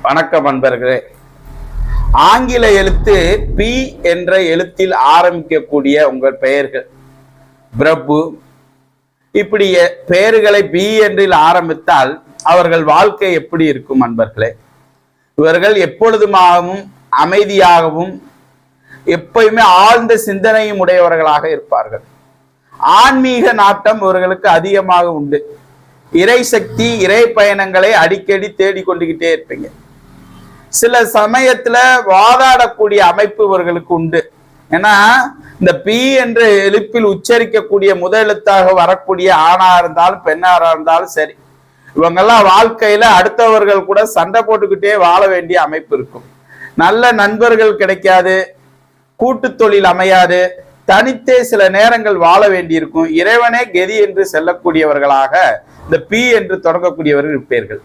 வணக்கம் அன்பர்களே. ஆங்கில எழுத்து பி என்ற எழுத்தில் ஆரம்பிக்கக்கூடிய உங்கள் பெயர்கள் பிரபு, இப்படி பெயர்களை பி என்றில் ஆரம்பித்தால் அவர்கள் வாழ்க்கை எப்படி இருக்கும் அன்பர்களே? இவர்கள் எப்பொழுதுமாகவும் அமைதியாகவும் எப்பயுமே ஆழ்ந்த சிந்தனையும் உடையவர்களாக இருப்பார்கள். ஆன்மீக நாட்டம் இவர்களுக்கு அதிகமாக உண்டு. இறை சக்தி, இறை பயணங்களை அடிக்கடி தேடிக்கொண்டுகிட்டே இருப்பீங்க. சில சமயத்துல வாதாடக்கூடிய அமைப்பு இவர்களுக்கு உண்டு. ஏன்னா இந்த பி என்ற எழுப்பில் உச்சரிக்கக்கூடிய முதல் எழுத்தாக வரக்கூடிய ஆணா இருந்தாலும் பெண்ணாரா இருந்தாலும் சரி, இவங்கெல்லாம் வாழ்க்கையில அடுத்தவர்கள் கூட சண்டை போட்டுக்கிட்டே வாழ வேண்டிய அமைப்பு இருக்கும். நல்ல நண்பர்கள் கிடைக்காது, கூட்டு தொழில் அமையாது, தனித்தே சில நேரங்கள் வாழ வேண்டியிருக்கும். இறைவனே கெதி என்று செல்லக்கூடியவர்களாக இந்த பி என்று தொடங்கக்கூடியவர்கள் இருப்பீர்கள்.